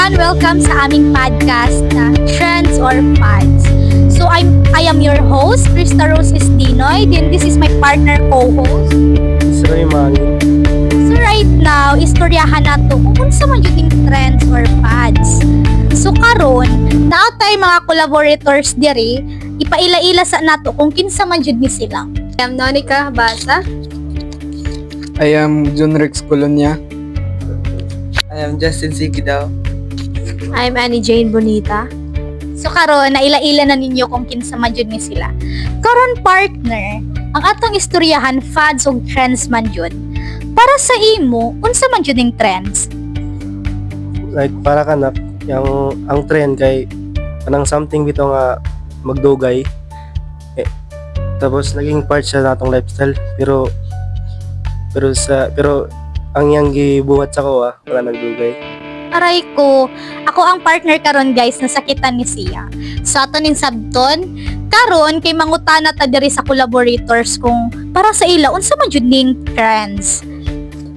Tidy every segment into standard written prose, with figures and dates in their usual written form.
everyone! Welcome sa aming podcast na Trends or Fads. So I am your host, Krista Rose Estinoy. Then this is my partner co-host. Sir Manny. So right now, istoryahan nato kung unsa man yung trends or fads. So karon, naa tay mga collaborators diri, ipaila-ila sa nato kung kinsa man jud ni sila. I am Nonica Basa. I am John Rex Colonia. I am Justin Sikidao. I'm Annie Jane Bonita. So karon, naila-ila na ninyo kung kinsa man jud ni sila. Karon partner, ang atong istoryahan fads ug trends man jud. Para sa imo, unsa man jud ning trends? Like para kanak ang trend kay kanang something bitaw nga magdugay. Tapos naging part siya natong lifestyle pero ang iyang gibuhat sa ko wala nagdugay. Aray ko, ako ang partner karon guys, nasakitan ni siya. So ato ning sabton, karon kay mangutana ta diri sa collaborators kung para sa ila unsa man jud ning trends.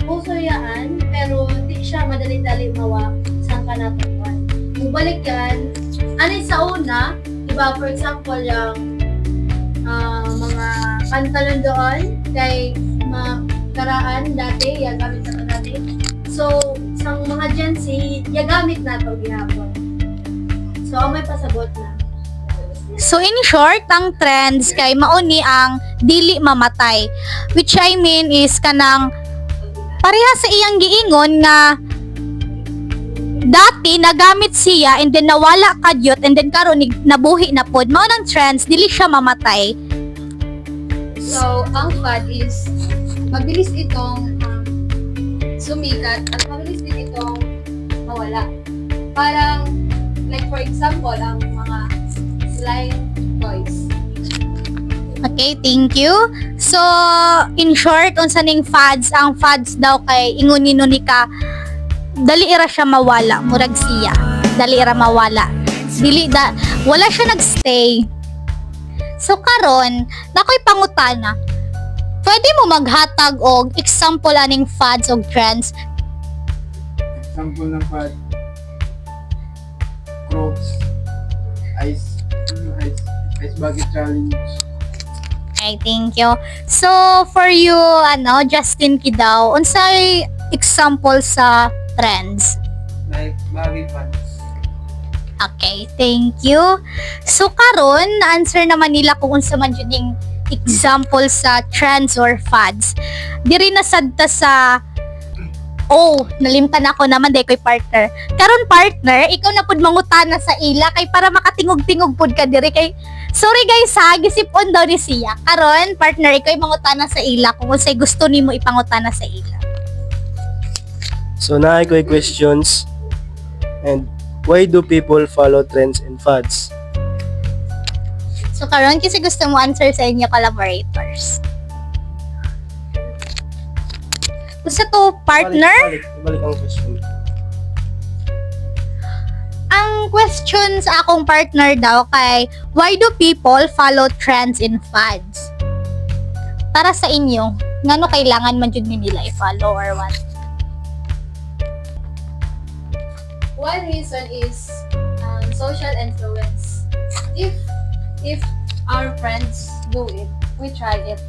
Puso yaan, pero di siya madali-dali mawa sa kanatuan. Mubalik yan, anay sa una, diba, for example, yung mga pantalon doon, kay mga karaan dati, yagamit na dati. So, sa mga Gen Z, yagamit na ito gihapon. So, may pasabot na. So in short, ang trends kay mauni ang dili mamatay, which I mean is kanang pareha sa iyang giingon nga dati nagamit siya and then nawala kadyot and then karon nabuhi na pod, mao nang trends dili siya mamatay. So, ang fad is mabilis itong sumikat at mabilis din itong mawala. Parang, like for example, ang mga slime toys. Okay, thank you. So in short, unsa ning fads, ang fads daw kay ingon ni Nonica, dali ira siya mawala, murag siya. Dali ira mawala. Wala siya nagstay. So karon, nakoy pangutana. Pwede mo maghatag og example aning fads og trends? Example ng pad. Crocs. Ice bucket challenge. Okay, thank you. So for you, Justin Kidao, unsay example sa trends? Like bagay pants. Okay, thank you. So karon, na-answer naman nila kung unsa man jud yung example sa trends or fads. Diri na sadta sa nalimtan ako naman day koy partner. Karon partner, ikaw na pud mangutana sa ila kay para makatingog-tingog pud ka diri kay sorry guys ha, gisipon daw ni siya. Karon partner, ikaw mangutana sa ila kung unsay gusto nimo ipangutana sa ila. So naay ko questions. And why do people follow trends and fads? So karon kasi gusto mo answer sa inyo collaborators. Gusto to partner? Balik ang question. Ang question sa akong partner daw kay why do people follow trends and fads? Para sa inyo, ngano kailangan man jud nila i-follow or what? One reason is social influence. If our friends do it, we try it.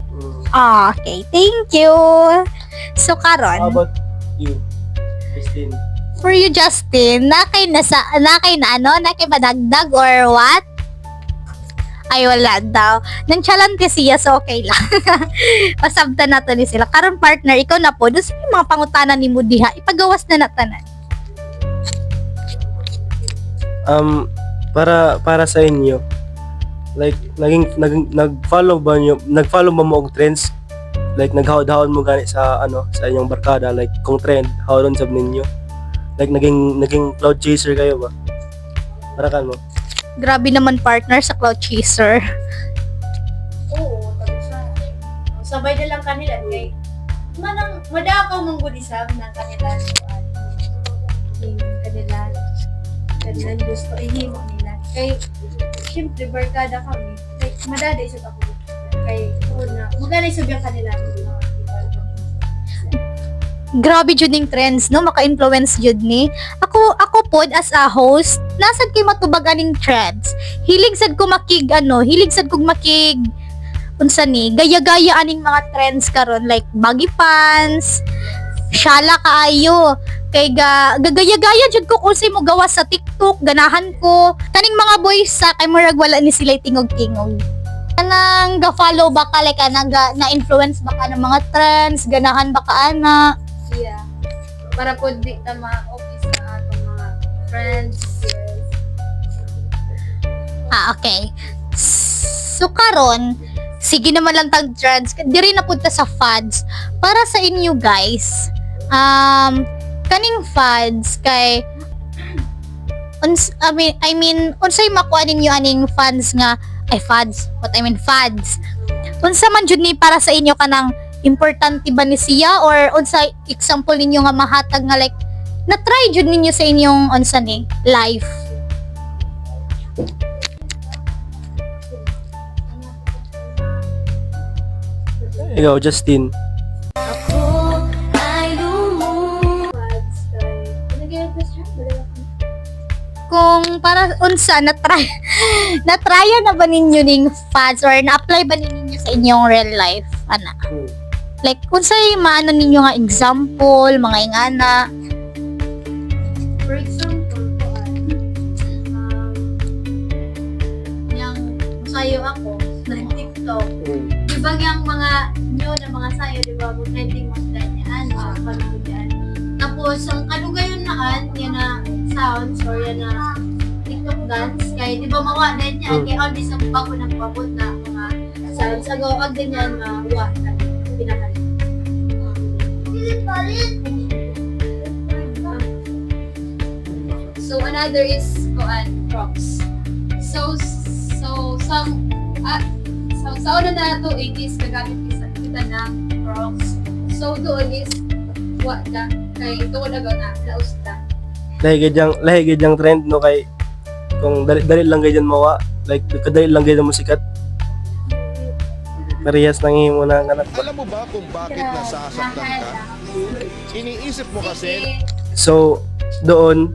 Okay, thank you. So How karon, about you, Christine? for you Justin, nakay madagdag or what? Ay wala daw. Nang chalante siya so okay lang. Pasabta na to ni sila. Karon partner, ikaw na po. Doon yung mga pangutanan ni mo diha. Ipagawas na natanan. Para sa inyo, like nag-follow ba mo og trends? Like naghawd-hawd mo gani sa sa inyong barkada, like kung trend hawdon sab ninyo? Like naging cloud chaser kayo ba? Para kan mo? Grabe naman partner sa cloud chaser. Oo, tapos na. Sabay na lang kanila. Kay, madakaw mong gudisab ng kanila. Yung kanila gusto ihimo nila. Kay, syempre, barkada kami. Kay, madada isip ako. Kay, magana isip yung kanila. grabe jud ning trends no, maka-influence jud ni. Ako pod as a host, nasad kay matubag aning trends. Hilig sad ko makig unsa ni, gaya-gaya aning mga trends karon like baggy pants, syala kaayo. Kay gagaya-gaya jud ko kung say mo gawa sa TikTok, ganahan ko. Kaning mga boys sa kay murag wala ni sila tingog-tingog. Kanang ga-follow ba ka like na-influence ba ka ng mga trends, ganahan ba ka ana? Yeah. Para po di ta ma-office na atong mga friends. Okay. So karon, sige naman lang tag trends. Diri na punta sa fads. Para sa inyo guys, kaning fads kay I mean unsay makuha ninyo aning fads fads. Unsa man jud ni para sa inyo kanang importante ba ni siya or unsa example ninyo nga mahatag nga like na try jud ninyo sa inyong unsa ni life. Ikaw, Justin. Fads kay. Ano kaya question? Kung para unsa na try na ba ninyo ning fads or na-apply ba ninyo sa inyong real life ana? Like unsay maano ninyo nga example, mga ingana? For example, yung sayo ako sa TikTok. Di ba yung mga new na mga sayo, di ba? Trending mo ganyan, panood yan. Tapos, ang kalugayon naan, yan na sounds or yan na TikTok dance. Kaya, di ba mawa din yan? Kaya, all this ang bago na pabot na mga sounds. Agawag din yan, mawa na pinakalit. So another is Crocs. So sa una na to 80s kagamit kita ng Crocs. So doon is what da kay tuod agaw na lausta. Lahi gid yang trend no kay kung dali lang gid mawa, like kadali lang gid mo sikat. Parehas nang himo na anak. Alam mo ba kung bakit nasasaktan ka? Iniisip mo kasi So doon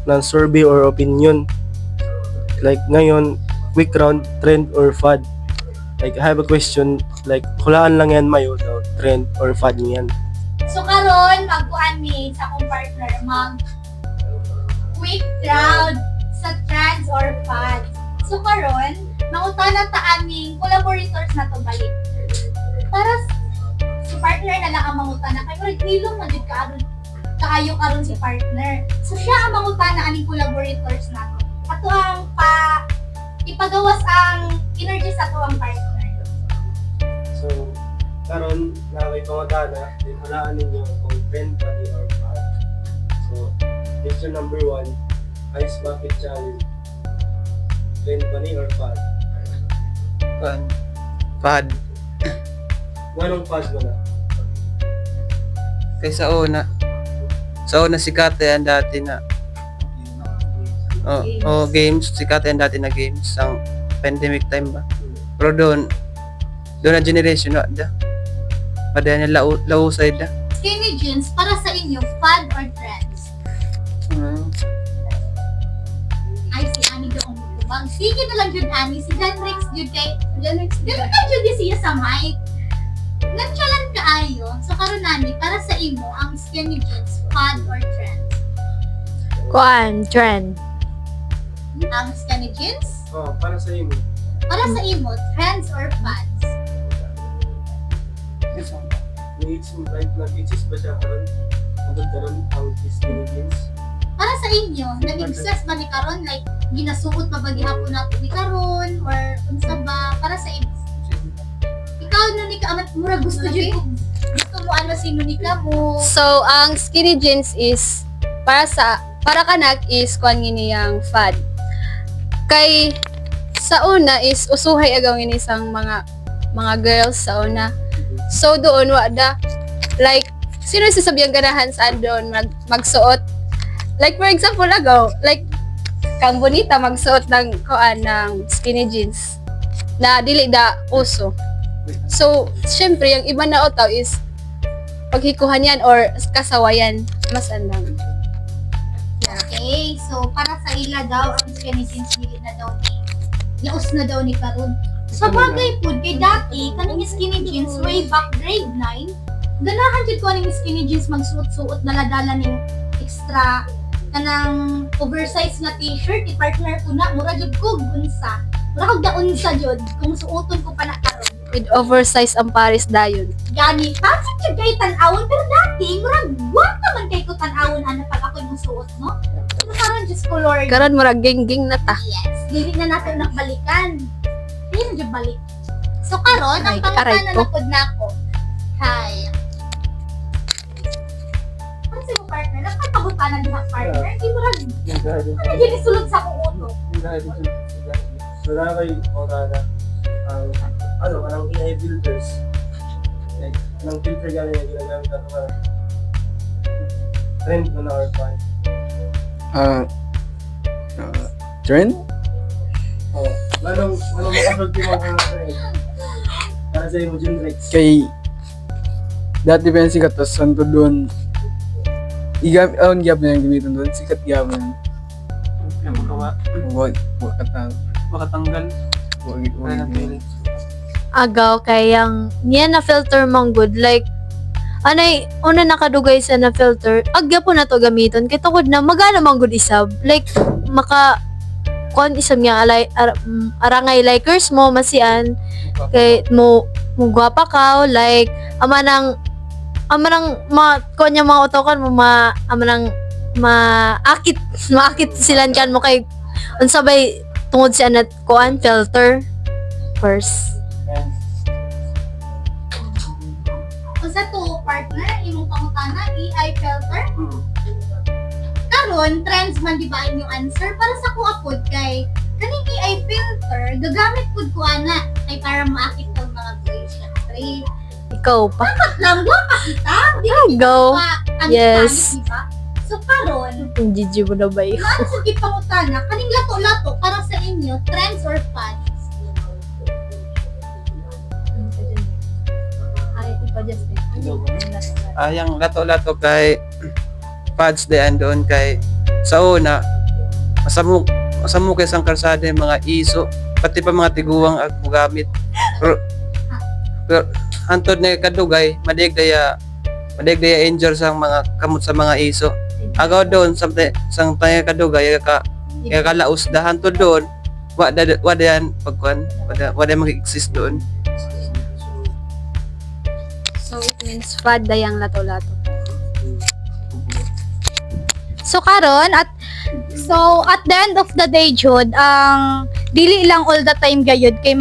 ng survey or opinion, like ngayon quick round, trend or fad. Like I have a question, like hulaan lang yan mayo daw, trend or fad niyan. So karon magkuan mi sa akong partner mag quick round sa trends or fads. So karon mangutana ta aming collaborators na to balik. Para si partner na lang ang mangutana kay murag nilong man jud kaayo karon si partner. So siya ang mangutana aning collaborators nato. Ato ang ipagawas ang energy sa ato ang partner. So karon nakay pangutana, din hulaan ninyo kung trend pa ni or fad. So question number 1, Ice Bucket Challenge. Trend pa ni or fad? Fad. Anong fad mo na? Kay sa una sikat yan dati na games, sikat yan dati na games ang pandemic time ba. Pero doon na generation na da. Pada niya lausay da. Skinny jeans para sa inyo fad or trends? Ay si Ani doon mukubang. Sige na lang jud Ani si Janrix jud kay Janrix. Dili ka jud siya sa mic. Nagchalan kaayo. So karon nani para sa imo ang skinny jeans fad or trend? Trend. Ang skinny jeans Para sa inyo. para sa imo trends or fads? Nag-exist ba siya karon? Agad karon ang skinny jeans? Para sa inyo, nag-exist ba ni karon like ginasuot pa ba gihapon nato ni karon or unsa ba para sa imo? Ikaw na ni ka amat mura gusto jud ko. Gusto mo ano sino ni ka mo? So, ang skinny jeans is para kanag is kuan niyang fad. Kay sa una is usuhay agaw ini isang mga girls sa una. So doon wada like sino sasabihan ganahan saan doon magsuot. Like for example agaw, like kang bonita magsuot ng kuan ng skinny jeans na dili da uso. So, syempre, yung iba na utaw is paghikuhan yan or kasawayan. Mas andang. Okay, so para sa ila daw, ang skinny jeans dili na daw ni laos na daw ni karon. Sa bagay po, kay dati, kaning skinny jeans way back grade 9, ganahan jud ko ning skinny jeans magsuot-suot dala-dala ning extra kanang oversized na t-shirt, i-partner ko na, mura jud ko unsa. Mura kog daunsa jud kung suoton ko pa na karon. With oversized ang Paris dayon. Gani, tapos jud kay tan-awon pero dati murag wala man kay ko tan-awon ana pag ako yung suot, no? Pero karon just color. Karon murag ging-ging na ta. Yes, dili na nato nakbalikan. Dili na jud balik. So karon ang Aray pangutana ko. na pud nako. Hay. Ano sa imong partner? Nakapagutanan din ang partner. Di mo rin. Ano dili sulod sa akong ulo? So na kay Orana ang kanang AI filters. Like kanang filter gani nga ginagamit nato para trend ko na or fan. Trend? Oh, manong makasulti mo ang trend. Para sa imo Junrex. Kay dati pa yung sikat, tapos santo doon aon gyap na yung gamitin doon, sikat gyap na Yung makawa, makatanggal. Wala na feeling. Agaw kayang niya na filter mong good like anay una nakadugay sa na filter agya po na to gamiton kay tungod na magana man good isab like maka kon isab nga arangay likers mo masian kay mo gwapa ka like amanang konya mga utokan mo amanang maakit silan kan mo kay unsabay tungod si anat kuan filter first. And Unsa to partner imong pangutana AI filter? Karon trends man di ba inyong answer para sa kuha pod kay kaning AI filter gagamit pud ko ana ay para maakit og mga boys syempre. Ikaw pa. Lang wa pa kita. Di Go. pa ang Yes. di ba? So karon Ang Gigi mo na ba yun? ano sa gipangutana kaning lato-lato para sa inyo trends or fads? Yung lato-lato kay pads de andon kay sa una masamo kay sang kalsada yung mga iso pati pa mga tiguwang ag gamit pero antod na kadugay madig daya injure sang mga kamot sa mga iso agaw doon sang tayo kadugay ka kalaus da antod doon wada yan pagkuan wada mag-exist doon. So, it means fad dayang lato-lato. So karon at the end of the day jud ang dili lang all the time gayud kay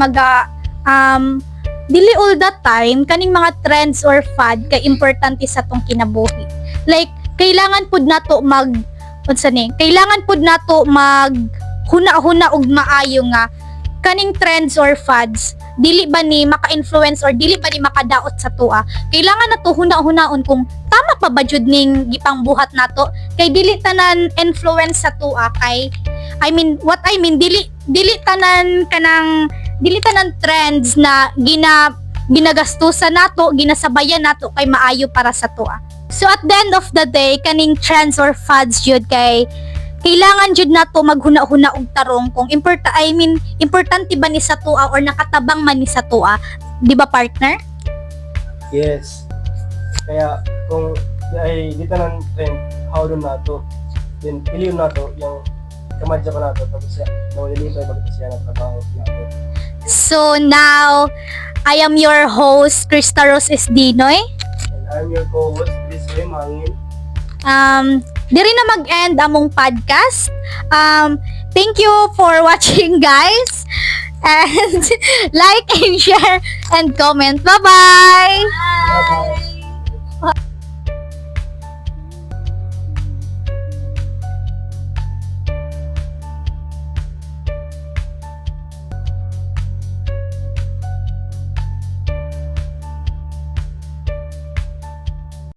dili all the time kaning mga trends or fad kay importante sa tong kinabuhi. Like kailangan pud nato kailangan pud nato mag huna-huna og maayo nga kaning trends or fads dili ba ni maka-influence or dili ba ni makadaot sa tuwa. Kailangan nato huna-hunaon kung tama pa ba jud ning gipangbuhat nato kay dili tanan influence sa tuwa kay dili tanan trends na ginagastusan nato, ginasabayan nato kay maayo para sa tuwa. So at the end of the day kaning trends or fads jud kay kailangan jud nato maghuna-huna og tarong kung importante ba ni sa tuwa or nakatabang man ni sa tuwa, di ba partner? yes. Kaya kung ay di tanan trend how do nato then piliin nato yung kamadya ko nato tapos siya nawalilipay bagay siya na trabaho nato. So now I am your host Krista Rose Dinoy. And I'm your co-host Chris Ray Mangin. Diri na mag-end among podcast. Thank you for watching guys. And like and share and comment. Bye-bye! Bye-bye.